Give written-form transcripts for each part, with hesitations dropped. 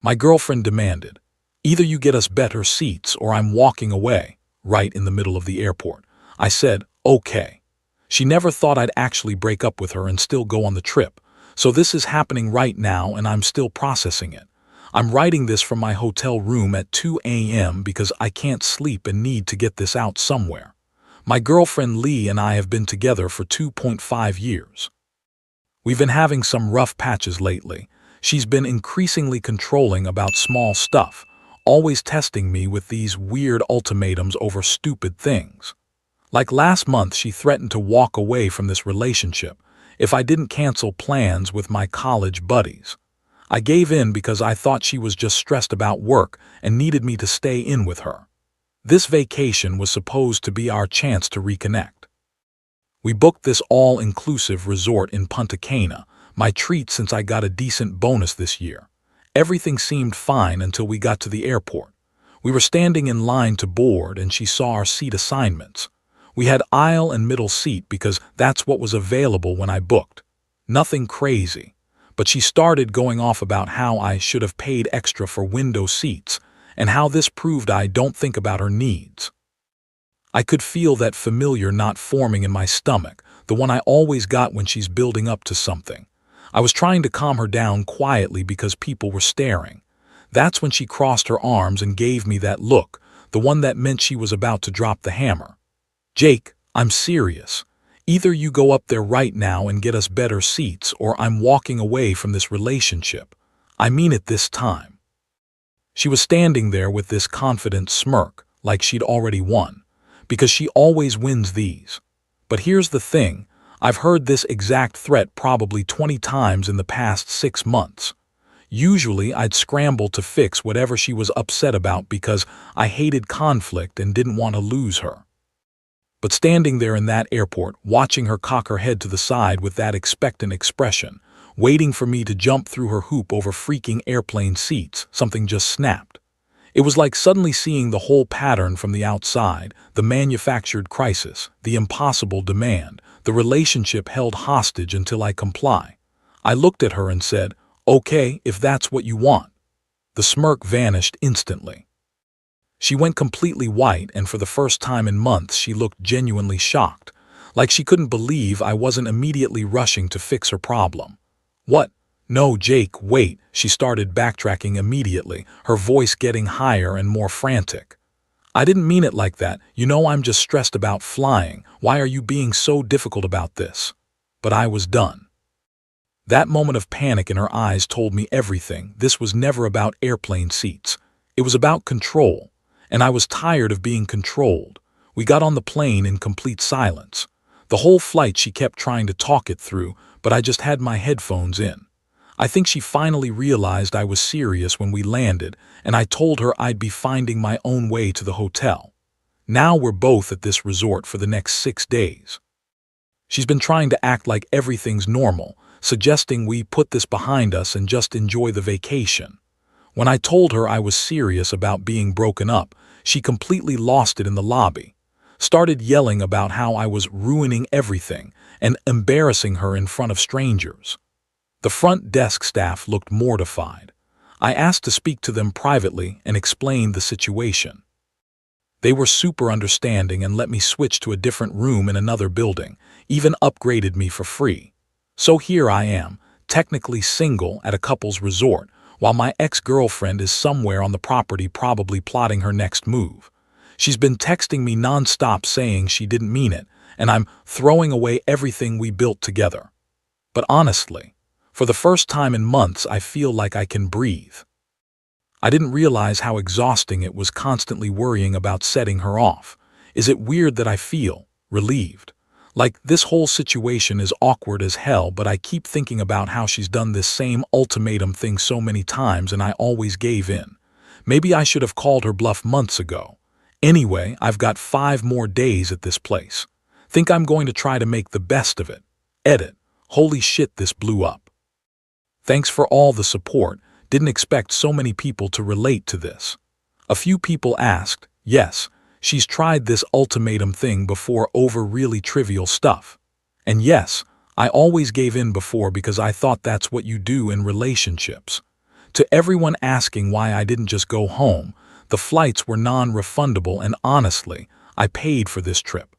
My girlfriend demanded, "Either you get us better seats or I'm walking away," right in the middle of the airport. I said, "Okay." She never thought I'd actually break up with her and still go on the trip. So this is happening right now and I'm still processing it. I'm writing this from my hotel room at 2 a.m. because I can't sleep and need to get this out somewhere. My girlfriend Lee and I have been together for 2.5 years. We've been having some rough patches lately. She's been increasingly controlling about small stuff, always testing me with these weird ultimatums over stupid things. Like last month, she threatened to walk away from this relationship if I didn't cancel plans with my college buddies. I gave in because I thought she was just stressed about work and needed me to stay in with her. This vacation was supposed to be our chance to reconnect. We booked this all-inclusive resort in Punta Cana, my treat since I got a decent bonus this year. Everything seemed fine until we got to the airport. We were standing in line to board and she saw our seat assignments. We had aisle and middle seat because that's what was available when I booked. Nothing crazy. But she started going off about how I should have paid extra for window seats and how this proved I don't think about her needs. I could feel that familiar knot forming in my stomach, the one I always got when she's building up to something. I was trying to calm her down quietly because people were staring. That's when she crossed her arms and gave me that look, the one that meant she was about to drop the hammer. "Jake, I'm serious. Either you go up there right now and get us better seats or I'm walking away from this relationship. I mean it this time." She was standing there with this confident smirk, like she'd already won, because she always wins these. But here's the thing, I've heard this exact threat probably 20 times in the past 6 months. Usually I'd scramble to fix whatever she was upset about because I hated conflict and didn't want to lose her. But standing there in that airport, watching her cock her head to the side with that expectant expression, waiting for me to jump through her hoop over freaking airplane seats, something just snapped. It was like suddenly seeing the whole pattern from the outside, the manufactured crisis, the impossible demand, the relationship held hostage until I comply. I looked at her and said, "Okay, if that's what you want." The smirk vanished instantly. She went completely white, and for the first time in months she looked genuinely shocked, like she couldn't believe I wasn't immediately rushing to fix her problem. "What? No, Jake, wait," she started backtracking immediately, her voice getting higher and more frantic. "I didn't mean it like that. You know I'm just stressed about flying. Why are you being so difficult about this?" But I was done. That moment of panic in her eyes told me everything. This was never about airplane seats. It was about control. And I was tired of being controlled. We got on the plane in complete silence. The whole flight she kept trying to talk it through, but I just had my headphones in. I think she finally realized I was serious when we landed, and I told her I'd be finding my own way to the hotel. Now we're both at this resort for the next 6 days. She's been trying to act like everything's normal, suggesting we put this behind us and just enjoy the vacation. When I told her I was serious about being broken up, she completely lost it in the lobby, started yelling about how I was ruining everything and embarrassing her in front of strangers. The front desk staff looked mortified. I asked to speak to them privately and explained the situation. They were super understanding and let me switch to a different room in another building, even upgraded me for free. So here I am, technically single at a couple's resort, while my ex-girlfriend is somewhere on the property probably plotting her next move. She's been texting me nonstop saying she didn't mean it, and I'm throwing away everything we built together. But honestly, for the first time in months I feel like I can breathe. I didn't realize how exhausting it was constantly worrying about setting her off. Is it weird that I feel relieved? Like this whole situation is awkward as hell, but I keep thinking about how she's done this same ultimatum thing so many times and I always gave in. Maybe I should have called her bluff months ago. Anyway, I've got 5 more days at this place. Think I'm going to try to make the best of it. Edit. Holy shit, this blew up. Thanks for all the support. Didn't expect so many people to relate to this. A few people asked, yes, she's tried this ultimatum thing before over really trivial stuff. And yes, I always gave in before because I thought that's what you do in relationships. To everyone asking why I didn't just go home, the flights were non-refundable and honestly, I paid for this trip.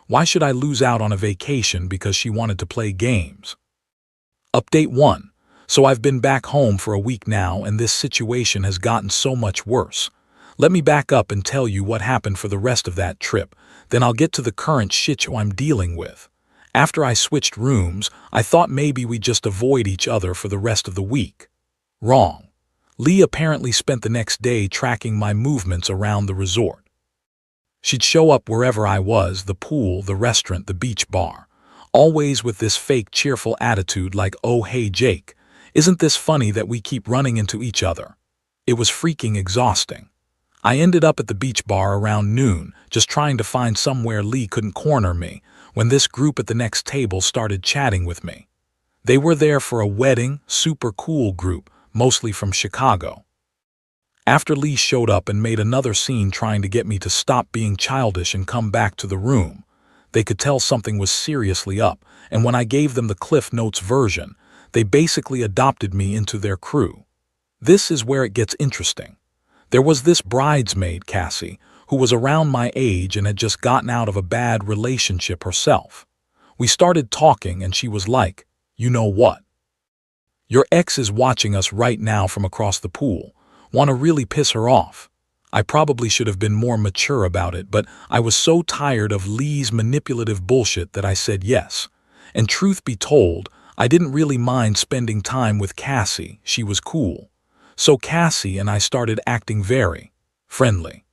Why should I lose out on a vacation because she wanted to play games? Update 1. So I've been back home for a week now and this situation has gotten so much worse. Let me back up and tell you what happened for the rest of that trip, then I'll get to the current shit show I'm dealing with. After I switched rooms, I thought maybe we'd just avoid each other for the rest of the week. Wrong. Lee apparently spent the next day tracking my movements around the resort. She'd show up wherever I was, the pool, the restaurant, the beach bar, always with this fake cheerful attitude like, "Oh hey Jake, isn't this funny that we keep running into each other?" It was freaking exhausting. I ended up at the beach bar around noon, just trying to find somewhere Lee couldn't corner me, when this group at the next table started chatting with me. They were there for a wedding, super cool group, mostly from Chicago. After Lee showed up and made another scene trying to get me to stop being childish and come back to the room, they could tell something was seriously up, and when I gave them the Cliff Notes version, they basically adopted me into their crew. This is where it gets interesting. There was this bridesmaid, Cassie, who was around my age and had just gotten out of a bad relationship herself. We started talking and she was like, "You know what? Your ex is watching us right now from across the pool. Want to really piss her off." I probably should have been more mature about it, but I was so tired of Lee's manipulative bullshit that I said yes. And truth be told, I didn't really mind spending time with Cassie. She was cool. So Cassie and I started acting very friendly.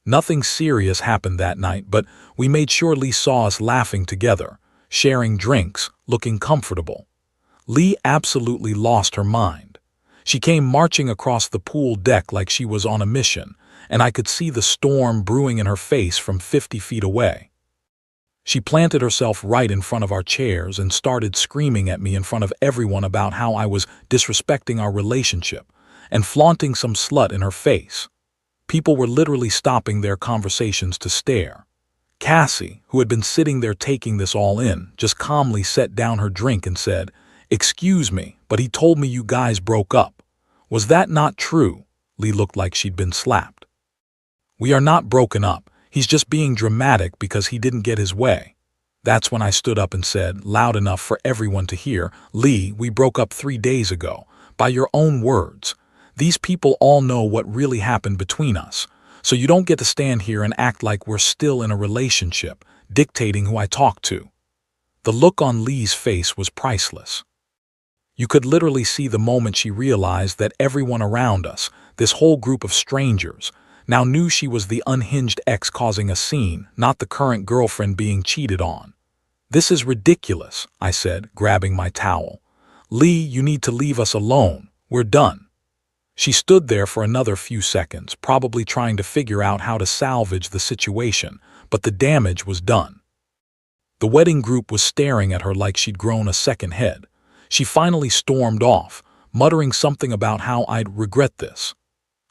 Nothing serious happened that night, but we made sure Lee saw us laughing together, sharing drinks, looking comfortable. Lee absolutely lost her mind. She came marching across the pool deck like she was on a mission, and I could see the storm brewing in her face from 50 feet away. She planted herself right in front of our chairs and started screaming at me in front of everyone about how I was disrespecting our relationship and flaunting some slut in her face. People were literally stopping their conversations to stare. Cassie, who had been sitting there taking this all in, just calmly set down her drink and said, "Excuse me, but he told me you guys broke up. Was that not true?" Lee looked like she'd been slapped. "We are not broken up. He's just being dramatic because he didn't get his way." That's when I stood up and said, loud enough for everyone to hear, "Lee, we broke up 3 days ago. By your own words. These people all know what really happened between us. So you don't get to stand here and act like we're still in a relationship, dictating who I talk to." The look on Lee's face was priceless. You could literally see the moment she realized that everyone around us, this whole group of strangers, now knew she was the unhinged ex causing a scene, not the current girlfriend being cheated on. "This is ridiculous," I said, grabbing my towel. "Lee, you need to leave us alone. We're done." She stood there for another few seconds, probably trying to figure out how to salvage the situation, but the damage was done. The wedding group was staring at her like she'd grown a second head. She finally stormed off, muttering something about how I'd regret this.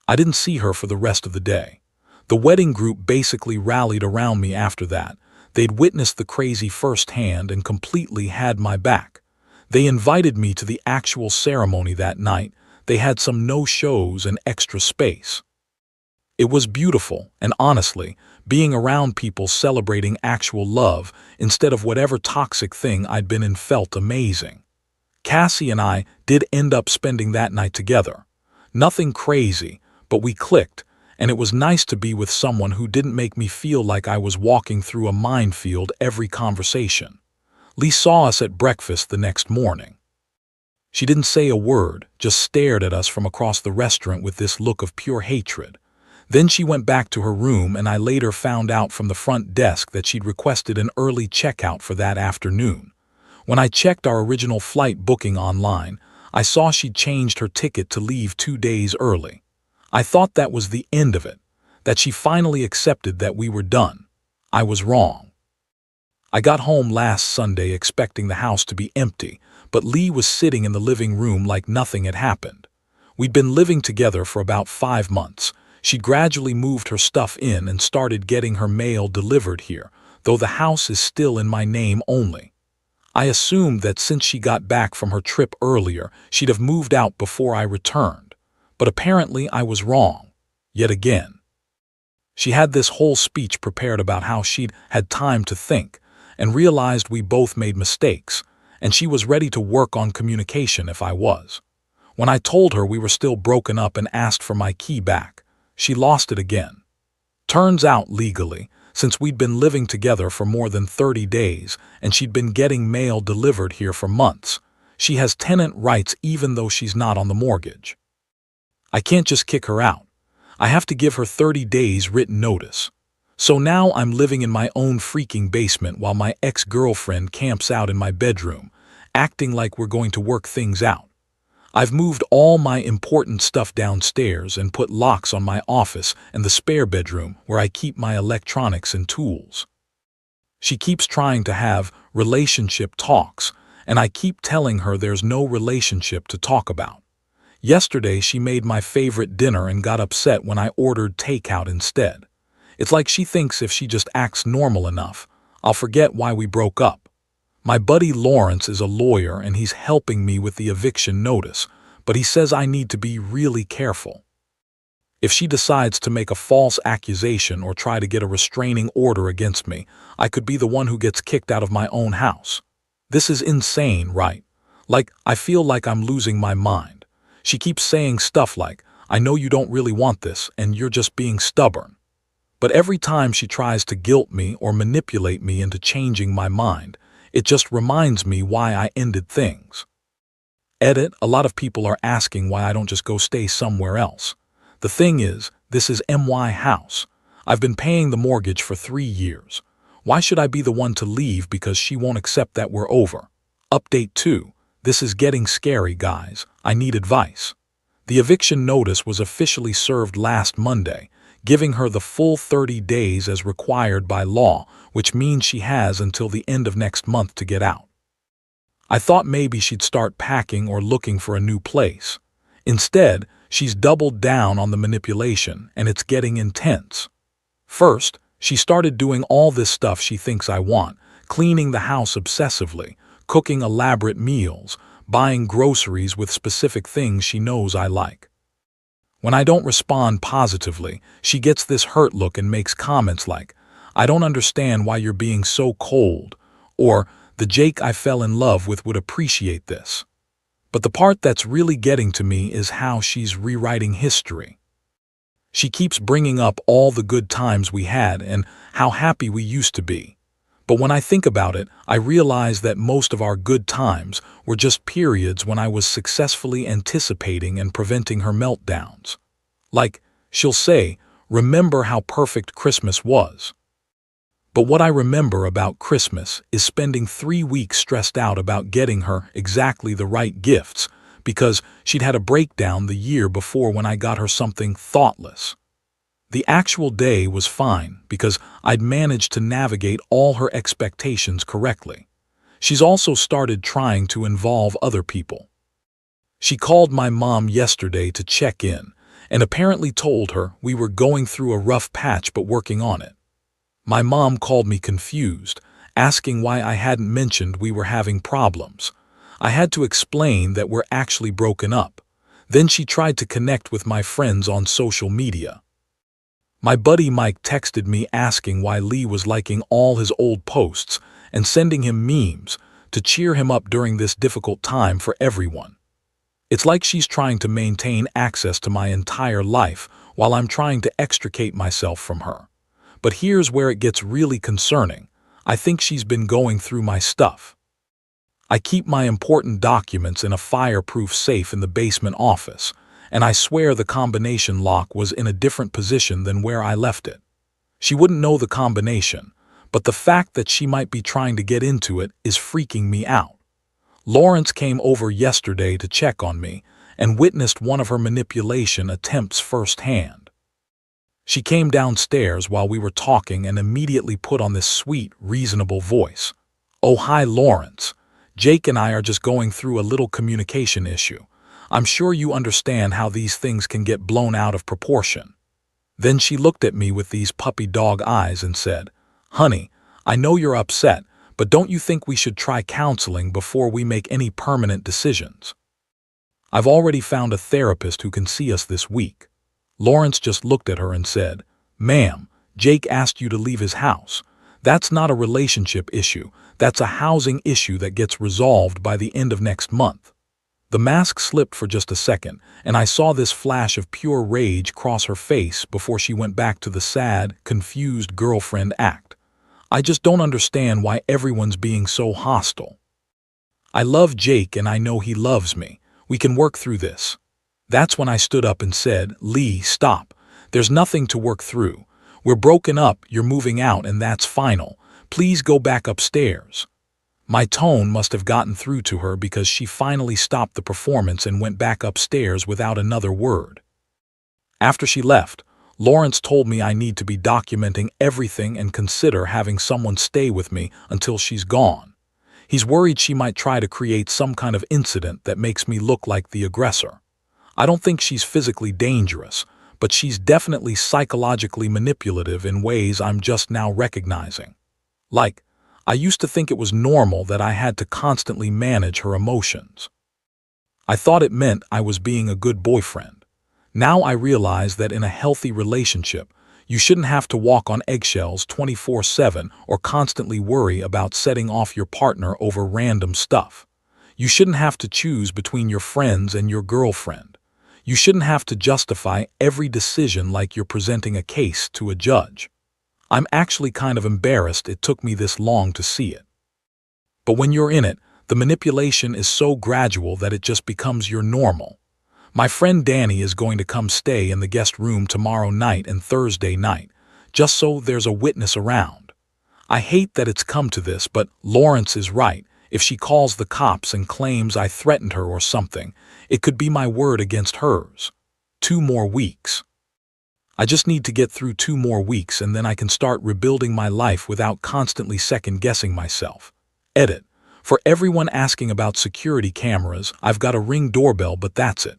I didn't see her for the rest of the day. The wedding group basically rallied around me after that. They'd witnessed the crazy firsthand and completely had my back. They invited me to the actual ceremony that night. They had some no-shows and extra space. It was beautiful, and honestly, being around people celebrating actual love instead of whatever toxic thing I'd been in felt amazing. Cassie and I did end up spending that night together. Nothing crazy, but we clicked, and it was nice to be with someone who didn't make me feel like I was walking through a minefield every conversation. Lee saw us at breakfast the next morning. She didn't say a word, just stared at us from across the restaurant with this look of pure hatred. Then she went back to her room, and I later found out from the front desk that she'd requested an early checkout for that afternoon. When I checked our original flight booking online, I saw she'd changed her ticket to leave 2 days early. I thought that was the end of it, that she finally accepted that we were done. I was wrong. I got home last Sunday expecting the house to be empty, but Lee was sitting in the living room like nothing had happened. We'd been living together for about 5 months. She'd gradually moved her stuff in and started getting her mail delivered here, though the house is still in my name only. I assumed that since she got back from her trip earlier, she'd have moved out before I returned. But apparently I was wrong. Yet again. She had this whole speech prepared about how she'd had time to think and realized we both made mistakes, and she was ready to work on communication if I was. When I told her we were still broken up and asked for my key back, she lost it again. Turns out, legally, since we'd been living together for more than 30 days and she'd been getting mail delivered here for months, she has tenant rights even though she's not on the mortgage. I can't just kick her out. I have to give her 30 days written notice. So now I'm living in my own freaking basement while my ex-girlfriend camps out in my bedroom, acting like we're going to work things out. I've moved all my important stuff downstairs and put locks on my office and the spare bedroom where I keep my electronics and tools. She keeps trying to have relationship talks, and I keep telling her there's no relationship to talk about. Yesterday she made my favorite dinner and got upset when I ordered takeout instead. It's like she thinks if she just acts normal enough, I'll forget why we broke up. My buddy Lawrence is a lawyer and he's helping me with the eviction notice, but he says I need to be really careful. If she decides to make a false accusation or try to get a restraining order against me, I could be the one who gets kicked out of my own house. This is insane, right? Like, I feel like I'm losing my mind. She keeps saying stuff like, I know you don't really want this and you're just being stubborn. But every time she tries to guilt me or manipulate me into changing my mind, it just reminds me why I ended things. Edit, a lot of people are asking why I don't just go stay somewhere else. The thing is, this is my house. I've been paying the mortgage for 3 years. Why should I be the one to leave because she won't accept that we're over? Update 2. This is getting scary, guys. I need advice. The eviction notice was officially served last Monday, giving her the full 30 days as required by law, which means she has until the end of next month to get out. I thought maybe she'd start packing or looking for a new place. Instead, she's doubled down on the manipulation, and it's getting intense. First, she started doing all this stuff she thinks I want, cleaning the house obsessively, cooking elaborate meals, buying groceries with specific things she knows I like. When I don't respond positively, she gets this hurt look and makes comments like, I don't understand why you're being so cold, or the Jake I fell in love with would appreciate this. But the part that's really getting to me is how she's rewriting history. She keeps bringing up all the good times we had and how happy we used to be. But when I think about it, I realize that most of our good times were just periods when I was successfully anticipating and preventing her meltdowns. Like, she'll say, remember how perfect Christmas was. But what I remember about Christmas is spending 3 weeks stressed out about getting her exactly the right gifts because she'd had a breakdown the year before when I got her something thoughtless. The actual day was fine because I'd managed to navigate all her expectations correctly. She's also started trying to involve other people. She called my mom yesterday to check in and apparently told her we were going through a rough patch but working on it. My mom called me confused, asking why I hadn't mentioned we were having problems. I had to explain that we're actually broken up. Then she tried to connect with my friends on social media. My buddy Mike texted me asking why Lee was liking all his old posts and sending him memes to cheer him up during this difficult time for everyone. It's like she's trying to maintain access to my entire life while I'm trying to extricate myself from her. But here's where it gets really concerning. I think she's been going through my stuff. I keep my important documents in a fireproof safe in the basement office, and I swear the combination lock was in a different position than where I left it. She wouldn't know the combination, but the fact that she might be trying to get into it is freaking me out. Lawrence came over yesterday to check on me and witnessed one of her manipulation attempts firsthand. She came downstairs while we were talking and immediately put on this sweet, reasonable voice. Oh, hi, Lawrence. Jake and I are just going through a little communication issue. I'm sure you understand how these things can get blown out of proportion. Then she looked at me with these puppy dog eyes and said, Honey, I know you're upset, but don't you think we should try counseling before we make any permanent decisions? I've already found a therapist who can see us this week. Lawrence just looked at her and said, "Ma'am, Jake asked you to leave his house. That's not a relationship issue. That's a housing issue that gets resolved by the end of next month." The mask slipped for just a second, and I saw this flash of pure rage cross her face before she went back to the sad, confused girlfriend act. I just don't understand why everyone's being so hostile. I love Jake and I know he loves me. We can work through this. That's when I stood up and said, "Lee, stop. There's nothing to work through. We're broken up, you're moving out, and that's final. Please go back upstairs." My tone must have gotten through to her because she finally stopped the performance and went back upstairs without another word. After she left, Lawrence told me I need to be documenting everything and consider having someone stay with me until she's gone. He's worried she might try to create some kind of incident that makes me look like the aggressor. I don't think she's physically dangerous, but she's definitely psychologically manipulative in ways I'm just now recognizing. Like, I used to think it was normal that I had to constantly manage her emotions. I thought it meant I was being a good boyfriend. Now I realize that in a healthy relationship, you shouldn't have to walk on eggshells 24/7 or constantly worry about setting off your partner over random stuff. You shouldn't have to choose between your friends and your girlfriend. You shouldn't have to justify every decision like you're presenting a case to a judge. I'm actually kind of embarrassed it took me this long to see it. But when you're in it, the manipulation is so gradual that it just becomes your normal. My friend Danny is going to come stay in the guest room tomorrow night and Thursday night, just so there's a witness around. I hate that it's come to this, but Lawrence is right. If she calls the cops and claims I threatened her or something, it could be my word against hers. 2 more weeks. I just need to get through 2 more weeks and then I can start rebuilding my life without constantly second-guessing myself. Edit. For everyone asking about security cameras, I've got a Ring doorbell, but that's it.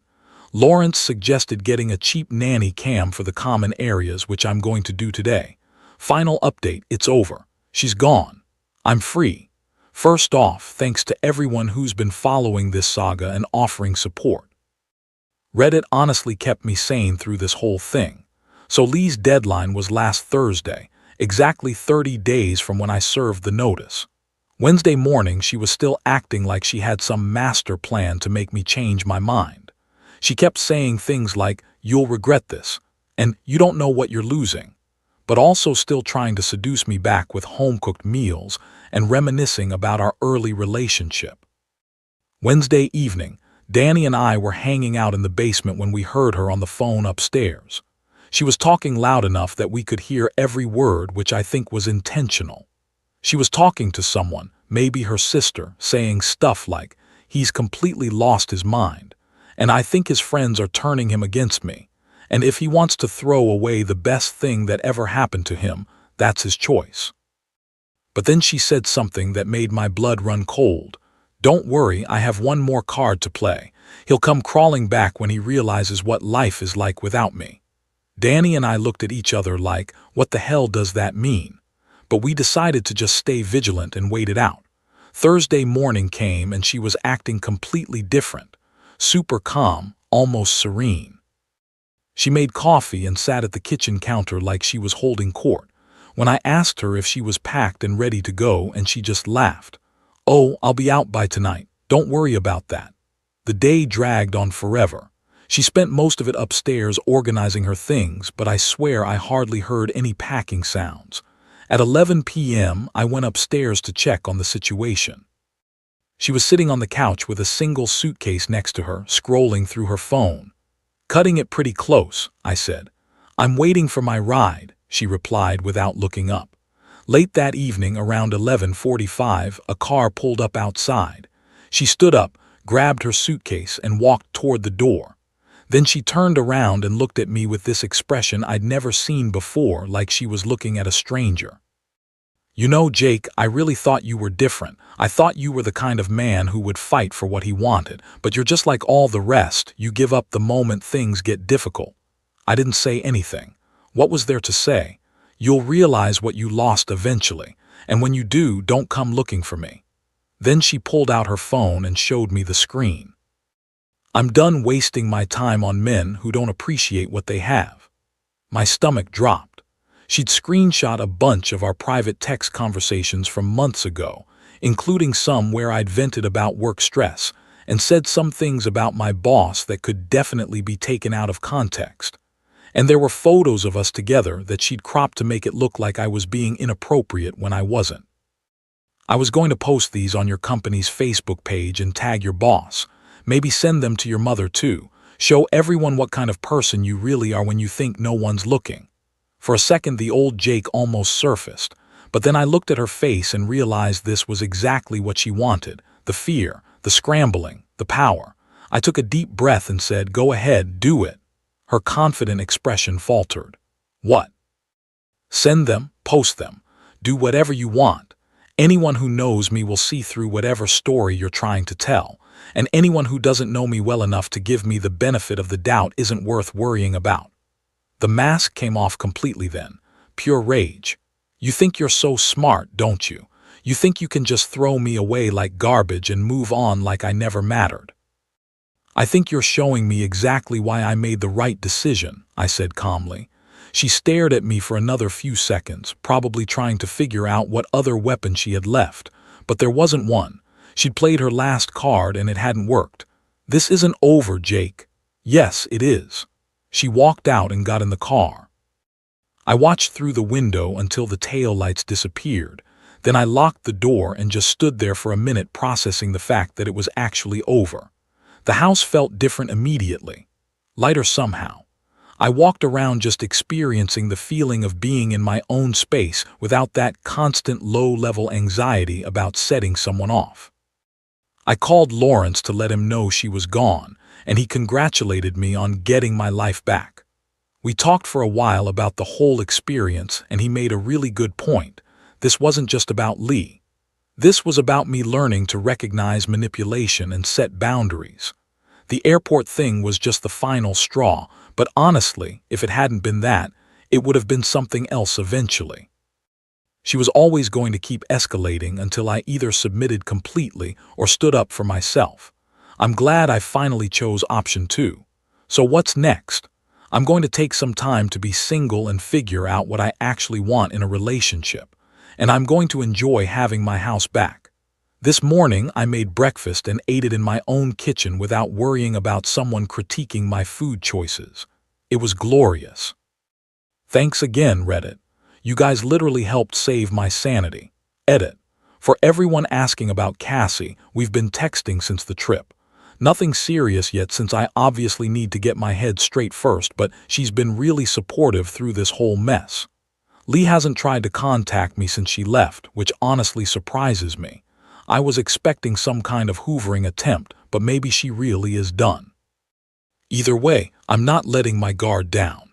Lawrence suggested getting a cheap nanny cam for the common areas, which I'm going to do today. Final update, it's over. She's gone. I'm free. First off, thanks to everyone who's been following this saga and offering support. Reddit honestly kept me sane through this whole thing. So Lee's deadline was last Thursday, exactly 30 days from when I served the notice. Wednesday morning, she was still acting like she had some master plan to make me change my mind. She kept saying things like, "You'll regret this," and "You don't know what you're losing," but also still trying to seduce me back with home-cooked meals and reminiscing about our early relationship. Wednesday evening, Danny and I were hanging out in the basement when we heard her on the phone upstairs. She was talking loud enough that we could hear every word, which I think was intentional. She was talking to someone, maybe her sister, saying stuff like, "He's completely lost his mind, and I think his friends are turning him against me, and if he wants to throw away the best thing that ever happened to him, that's his choice." But then she said something that made my blood run cold. "Don't worry, I have one more card to play. He'll come crawling back when he realizes what life is like without me." Danny and I looked at each other like, what the hell does that mean? But we decided to just stay vigilant and wait it out. Thursday morning came and she was acting completely different. Super calm, almost serene. She made coffee and sat at the kitchen counter like she was holding court. When I asked her if she was packed and ready to go, and she just laughed. "Oh, I'll be out by tonight. Don't worry about that." The day dragged on forever. She spent most of it upstairs organizing her things, but I swear I hardly heard any packing sounds. At 11 p.m., I went upstairs to check on the situation. She was sitting on the couch with a single suitcase next to her, scrolling through her phone. "Cutting it pretty close," I said. "I'm waiting for my ride," she replied without looking up. Late that evening, around 11:45, a car pulled up outside. She stood up, grabbed her suitcase, and walked toward the door. Then she turned around and looked at me with this expression I'd never seen before, like she was looking at a stranger. "You know, Jake, I really thought you were different. I thought you were the kind of man who would fight for what he wanted, but you're just like all the rest. You give up the moment things get difficult." I didn't say anything. What was there to say? You'll realize what you lost eventually, And when you do, don't come looking for me." Then she pulled out her phone and showed me the screen. "I'm done wasting my time on men who don't appreciate what they have." My stomach dropped. She'd screenshot a bunch of our private text conversations from months ago, including some where I'd vented about work stress and said some things about my boss that could definitely be taken out of context. And there were photos of us together that she'd cropped to make it look like I was being inappropriate when I wasn't. "I was going to post these on your company's Facebook page and tag your boss. Maybe send them to your mother too. Show everyone what kind of person you really are when you think no one's looking." For a second, the old Jake almost surfaced, but then I looked at her face and realized this was exactly what she wanted: the fear, the scrambling, the power. I took a deep breath and said, "Go ahead, do it." Her confident expression faltered. "What?" "Send them, post them, do whatever you want. Anyone who knows me will see through whatever story you're trying to tell, and anyone who doesn't know me well enough to give me the benefit of the doubt isn't worth worrying about." The mask came off completely then. Pure rage. "You think you're so smart, don't you? You think you can just throw me away like garbage and move on like I never mattered." "I think you're showing me exactly why I made the right decision," I said calmly. She stared at me for another few seconds, probably trying to figure out what other weapon she had left, but there wasn't one. She'd played her last card and it hadn't worked. "This isn't over, Jake." "Yes, it is." She walked out and got in the car. I watched through the window until the taillights disappeared. Then I locked the door and just stood there for a minute processing the fact that it was actually over. The house felt different immediately. Lighter somehow. I walked around just experiencing the feeling of being in my own space without that constant low-level anxiety about setting someone off. I called Lawrence to let him know she was gone, and he congratulated me on getting my life back. We talked for a while about the whole experience, and he made a really good point. This wasn't just about Lee. This was about me learning to recognize manipulation and set boundaries. The airport thing was just the final straw, but honestly, if it hadn't been that, it would have been something else eventually. She was always going to keep escalating until I either submitted completely or stood up for myself. I'm glad I finally chose option 2. So what's next? I'm going to take some time to be single and figure out what I actually want in a relationship, and I'm going to enjoy having my house back. This morning, I made breakfast and ate it in my own kitchen without worrying about someone critiquing my food choices. It was glorious. Thanks again, Reddit. You guys literally helped save my sanity. Edit. For everyone asking about Cassie, we've been texting since the trip. Nothing serious yet since I obviously need to get my head straight first, but she's been really supportive through this whole mess. Lee hasn't tried to contact me since she left, which honestly surprises me. I was expecting some kind of hoovering attempt, but maybe she really is done. Either way, I'm not letting my guard down.